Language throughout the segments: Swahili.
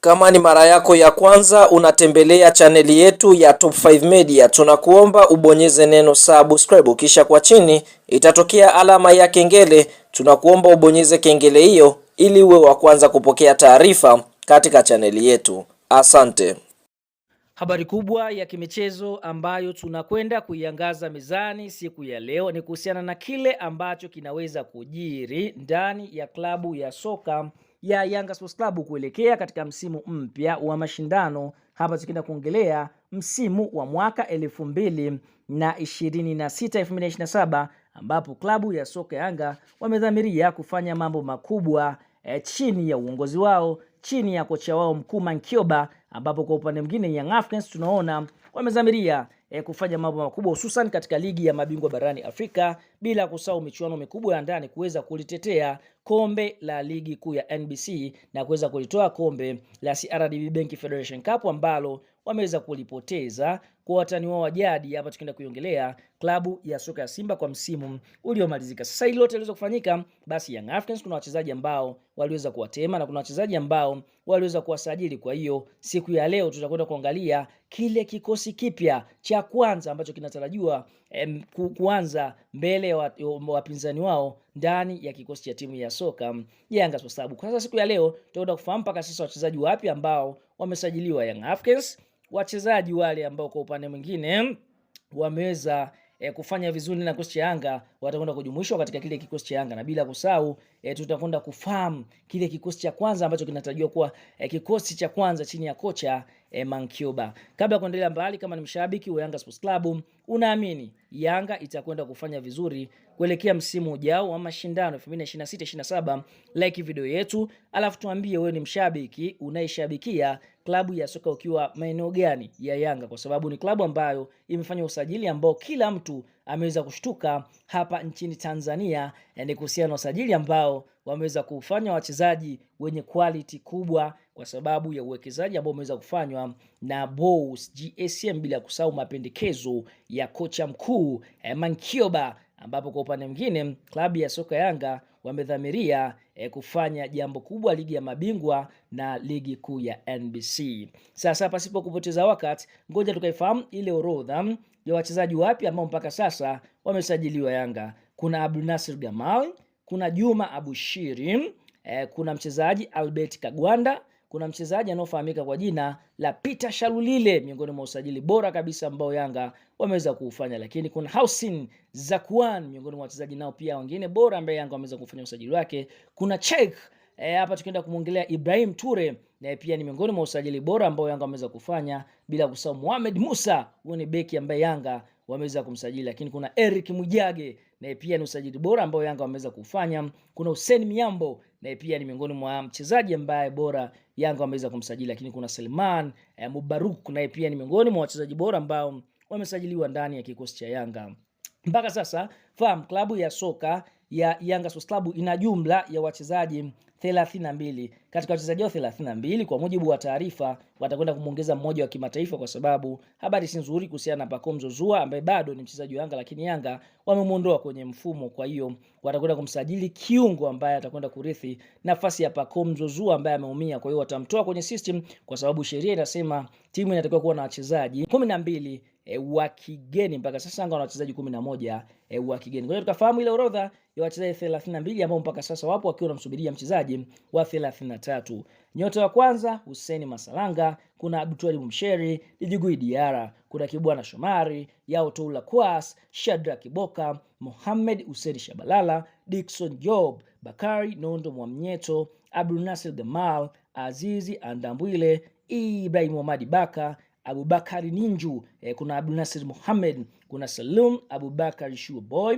Kama ni mara yako ya kwanza unatembelea chaneli yetu ya Top 5 Media, tunakuomba ubonyeze neno subscribe, kisha kwa chini itatokea alama ya kengele. Tunakuomba ubonyeze kengele hiyo ili uwe wa kwanza kupokea taarifa katika chaneli yetu. Asante. Habari kubwa ya kimichezo ambayo tunakwenda kuiangaza mezani siku ya leo ni kuhusiana na kile ambacho kinaweza kujiri ndani ya klabu ya soka ya Yanga Sports Club kuelekea katika msimu mpya wa mashindano. Hapa tukienda kuongelea msimu wa mwaka 2026-2027 ambapo klabu ya soka Yanga wamedhamiria kufanya mambo makubwa chini ya uongozi wao, chini ya kocha wao mkuu Mankioba, ambapo kwa upande mwingine Young Africans tunaona wamezamiria kufanya mambo makubwa hususan katika ligi ya mabingwa barani Afrika, bila kusahau michuano mikubwa ya ndani kuweza kulitetea kombe la ligi kuu ya NBC na kuweza kulitoa kombe la CRDB Bank Federation Cup ambalo wameweza kulipoteza kwa watani wao wa jadi. Hapa tukienda kuiongelea klabu ya soka ya Simba kwa msimu uliomalizika. Sasa hilo lote liweza kufanyika, basi Young Africans kuna wachezaji ambao waliweza kuwatema na kuna wachezaji ambao waliweza kuwasajili. Kwa hiyo siku ya leo tutakwenda kuangalia kile kikosi kipya cha kwanza ambacho kinatarajiwa kuanza mbele ya wapinzani wao ndani ya kikosi cha timu ya soka Yanga Sports Club. Kwa sasa siku ya leo tutakwenda kufahamu mpaka sasa wachezaji wapi ambao wamesajiliwa Young Africans, wachezaji wale ambao kwa upande mwingine wameweza kufanya vizuri na kikosi cha Yanga watakwenda kujumuishwa katika kile kikosi cha Yanga, na bila kusahau tutakwenda kufahamu kile kikosi cha kwanza ambacho kinatarajiwa kuwa kikosi cha kwanza chini ya kocha Mankioba. Kabla kuendelea mbali, kama ni mshabiki wa Yanga Sports Club, unaamini Yanga itakwenda kufanya vizuri kuelekea msimu ujao wa mashindano 2026-2027, like video yetu, alafu tuambie wewe ni mshabiki unaishabikia klabu ya soka ukiwa maeneo gani ya Yanga, kwa sababu ni klabu ambayo imefanya usajili ambao kila mtu ameweza kushtuka hapa nchini Tanzania. Ni kuhusiana na usajili ambao wameweza kufanya wachezaji wenye quality kubwa kwa sababu ya uwekezaji ambao umeweza kufanywa na Boss GSM, bila kusahau mapendekezo ya kocha mkuu Mankioba, ambapo kwa upande mwingine klabu ya soka Yanga wamedhamiria kufanya jambo kubwa ligi ya mabingwa na ligi kuu ya NBC. Sasa pasipo kupoteza wakati, ngoja tukaifahamu ile orodha ya wachezaji wapi ambao mpaka sasa wamesajiliwa Yanga. Kuna Abdul Nasir Gamal, kuna Juma Abushiri, kuna mchezaji Albert Kagwanda, kuna mchezaji anaofahamika kwa jina la Peter Shalulile, miongoni mwa usajili bora kabisa ambao Yanga wameweza kuufanya. Lakini kuna Housin Zakwan, miongoni mwa wachezaji nao pia wengine bora ambaye Yanga wameweza kufanya usajili wake. Kuna Cheikh, hapa tukienda kumwongelea Ibrahim Ture, na pia ni miongoni mwa usajili bora ambao Yanga wameweza kufanya, bila kusahau Mohamed Musa, huyo ni beki ambaye Yanga wameweza kumsajili. Lakini kuna Eric Mujage, na pia ni usajili bora ambao Yanga wameweza kufanya. Kuna Hussein Miambo, na pia ni miongoni mwa mchezaji ambaye bora Yanga wameweza kumsajili. Lakini kuna Selman Mubaruk, na pia ni miongoni mwa wachezaji bora ambao wamesajiliwa ndani ya kikosi cha Yanga. Mpaka sasa fahamu klabu ya soka ya Yanga Sports Club ina jumla ya wachezaji 32. Katika wachezaji hao 32, kwa mujibu wa taarifa, watakwenda kumuongeza mmoja wa kimataifa, kwa sababu habari si nzuri kuhusiana na Pacome Zouzoua ambaye bado ni mchezaji wa Yanga, lakini Yanga wamemuondoa kwenye mfumo. Kwa hiyo watakwenda kumsajili kiungo ambaye atakwenda kurithi nafasi ya Pacome Zouzoua ambaye ameumia. Kwa hiyo watamtoa kwenye system, kwa sababu sheria inasema timu inatakiwa kuwa na wachezaji 12 wa kigeni. Mpaka sasa Yanga wana wachezaji 11 wa kigeni. Kwa hiyo tukafahamu ile orodha ya wachezaji 32 ambao mpaka sasa wapo wakiwa wanamsubiria mchezaji wa 33. Nyota wa kwanza Hussein Masalanga, kuna Abdul Msheri, Djigui Diarra, kuna Kibwana Shomari, Yao Toula Kwas, Shadrack Kiboka, Mohamed Hussein Shabalala, Dickson Job, Bakari Nondo Mwamnyeto, Abdul Nasir Gamal, Azizi Andambwile, Ibrahim Mohamed Baka, Abubakari Ninju, kuna Abdul Nasir Mohamed, kuna Salum Abubakar Shuboy,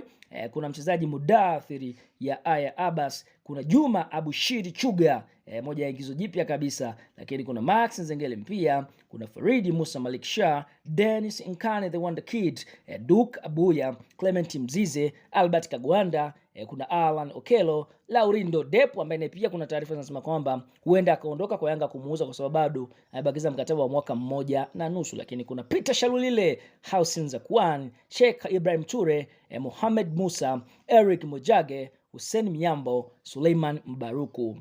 kuna mchezaji Mudathiri ya Aya Abbas, kuna Juma Abushiri Chuga, moja ya ingizo jipya kabisa. Lakini kuna Max Nzengele mpia, kuna Faridi Musa Malik Shah, Dennis Nkane the Wonder Kid, Duke Abuya, Clement Mzize, Albert Kagwanda, kuna Alan Okelo, Laurindo Depo ambaye pia kuna taarifa zinasema kwamba huenda akaondoka kwa Yanga kumuuza kwa sababu bado amebakiza mkataba wa mwaka 1.5. Lakini kuna Peter Shalulile, Housin Zakwan, Sheikh Ibrahim Ture, Mohamed Musa, Eric Mujage, Hussein Miambo, Suleiman Mbaruku.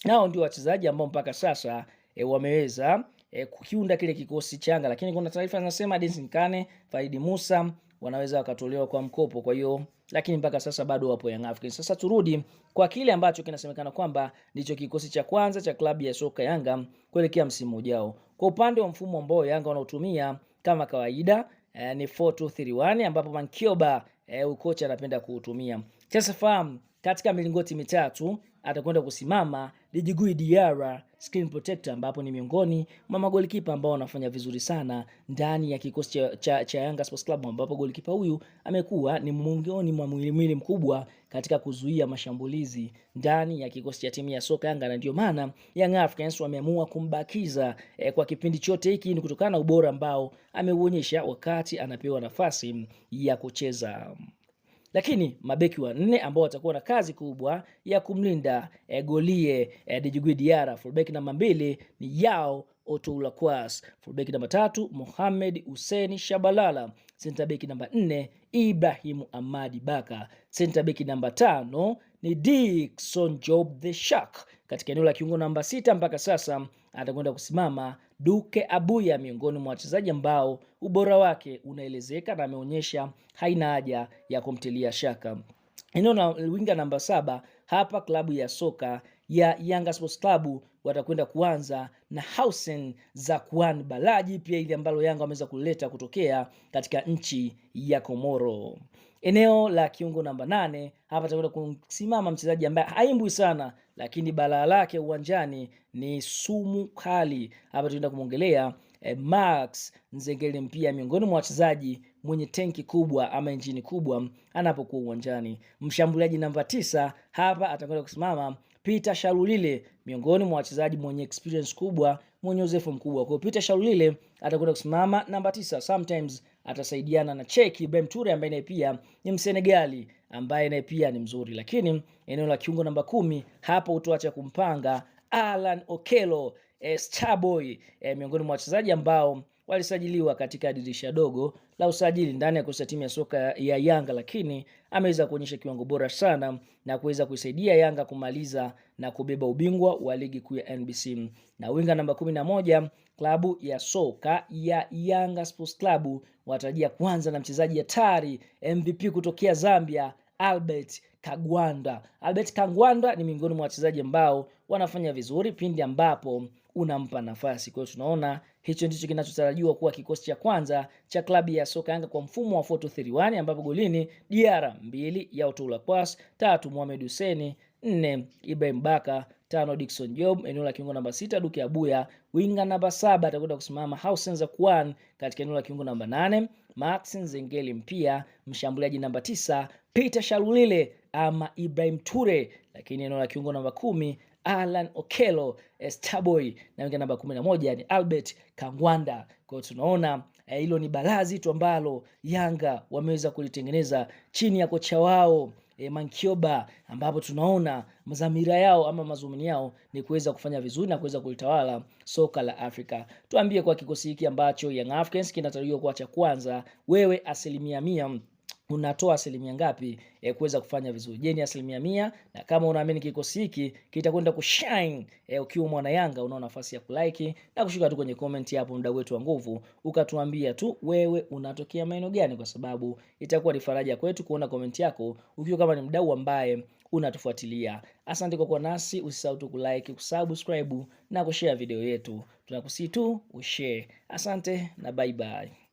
Nao ndio wachezaji ambao mpaka sasa wameweza kukiunda kile kikosi cha Yanga, lakini kuna taarifa zinasema Edinson Kane, Faidi Musa wanaweza wakatolewa kwa mkopo. Kwa hiyo lakini mpaka sasa bado wapo Young Africans. Sasa turudi kwa kile ambacho kinasemekana kwamba ndicho kikosi cha kwanza cha klabu ya soka Yanga kuelekea msimu ujao. Kwa upande wa mfumo ambao Yanga wanaotumia kama kawaida ni 4-2-3-1 ambapo Mankioba ukocha anapenda kuutumia. Sasa fahamu katika milingoti mitatu atakwenda kusimama Djigui Diarra, screen protector, ambapo ni miongoni mwa magolikipa ambao wanafanya vizuri sana ndani ya kikosi cha Yanga Sports Club, ambapo golikipa huyu amekuwa ni miongoni mwa mwili mkubwa katika kuzuia mashambulizi ndani ya kikosi cha timu ya soka Yanga, na ndio maana Young Africans wameamua kumbakiza kwa kipindi chote hiki, ni kutokana na ubora ambao ameuonyesha wakati anapewa nafasi ya kucheza. Lakini mabeki wanne ambao watakuwa na kazi kubwa ya kumlinda golie Djigui Diarra. Fullback namba 2 ni Yao Otoulakwas. Fullback namba 3 Mohamed Hussein Shabalala. Center back namba 4 Ibrahim Ahmadi Baka. Center back namba 5 ni Dickson Job the Shark. Katika eneo la kiungo namba 6 mpaka sasa atakwenda kusimama Duke Abuya, miongoni mwa wachezaji ambao ubora wake unaelezeka na ameonyesha haina haja ya kumtilia shaka. Eneo la winga namba 7 hapa klabu ya soka ya Yanga Sports Club watakwenda kuanza na Housen Zakwan Balaji, pia ile ambalo Yanga wameweza kuleta kutokea katika nchi ya Komoro. Eneo la kiungo namba 8 hapa atakwenda kusimama mchezaji ambaye haimbwi sana, lakini balaa lake uwanjani ni sumu kali. Hapa tunaenda kumwongelea Max Nzengeli, mpia miongoni mwa wachezaji mwenye tenki kubwa ama injini kubwa anapokuwa uwanjani. Mshambuliaji namba 9 hapa atakwenda kusimama Peter Shalulile, miongoni mwa wachezaji mwenye experience kubwa, mwenye uzoefu mkubwa. Kwa Peter Shalulile atakwenda kusimama namba 9. Sometimes atasaidiana na Cheick Ibrahim Toure ambaye naye pia ni Msenegali ambaye naye pia ni mzuri. Lakini eneo la kiungo namba 10 hapa utoacha kumpanga Alan Okello Starboy, miongoni mwa wachezaji ambao walisajiliwa katika dirisha dogo la usajili ndani ya kosa timu ya soka ya Yanga, lakini ameweza kuonyesha kiwango bora sana na kuweza kuisaidia Yanga kumaliza na kubeba ubingwa wa ligi kuu ya NBC. Na winga namba 11 klabu ya soka ya Yanga Sports Club watarajia kuanza na mchezaji hatari MVP kutokea Zambia Albert Kangwanda. Albert Kangwanda ni miongoni mwa wachezaji ambao wanafanya vizuri pindi ambapo unampa nafasi. Kwa hiyo tunaona hicho ndicho kinachotarajiwa kuwa kikosi cha kwanza cha klabu ya soka Yanga kwa mfumo wa 4-2-3-1, ambapo golini Diarra, 2 Yao Otoulakwas, 3 Mohamed Hussein, 4 Ibrahim Baka, 5 Dickson Job. Eneo la kiungo namba 6 Duke Abuya. Winga namba 7 atakwenda kusimama Housen Zakwan. Katika eneo la kiungo namba 8 Max Nzengeli mpia. Mshambuliaji namba 9 Peter Shalulile ama Ibrahim Toure. Lakini eneo la kiungo namba 10 Alan Okello Starboy, na winga namba 11 ni Albert Kangwanda. Kwa hiyo tunaona hilo ni balazi tu ambalo Yanga wameweza kulitengeneza chini ya kocha wao Mankioba, ambapo tunaona mazamira yao ama mazumuni yao ni kuweza kufanya vizuri na kuweza kulitawala soka la Afrika. Tuambie kwa kikosi hiki ambacho Young Africans kinatarajiwa kuwa cha kwanza, wewe 100% unatoa asilimia ngapi kuweza kufanya vizuri? Je, ni 100%? Na kama unaamini kikosi hiki kitakwenda kushine ukiwa mwana Yanga, una nafasi ya kulike na kushuka tu kwenye comment hapo, mdau wetu wa nguvu, ukatuambia tu wewe unatokea maeneo gani, kwa sababu itakuwa ni faraja kwetu kuona comment yako ukiwa kama ni mdau ambaye unatufuatilia. Asante kwa kuwa nasi, usisahau tu kulike, kusubscribe na kushare video yetu. Tunakusihi tu ushare. Asante na bye bye.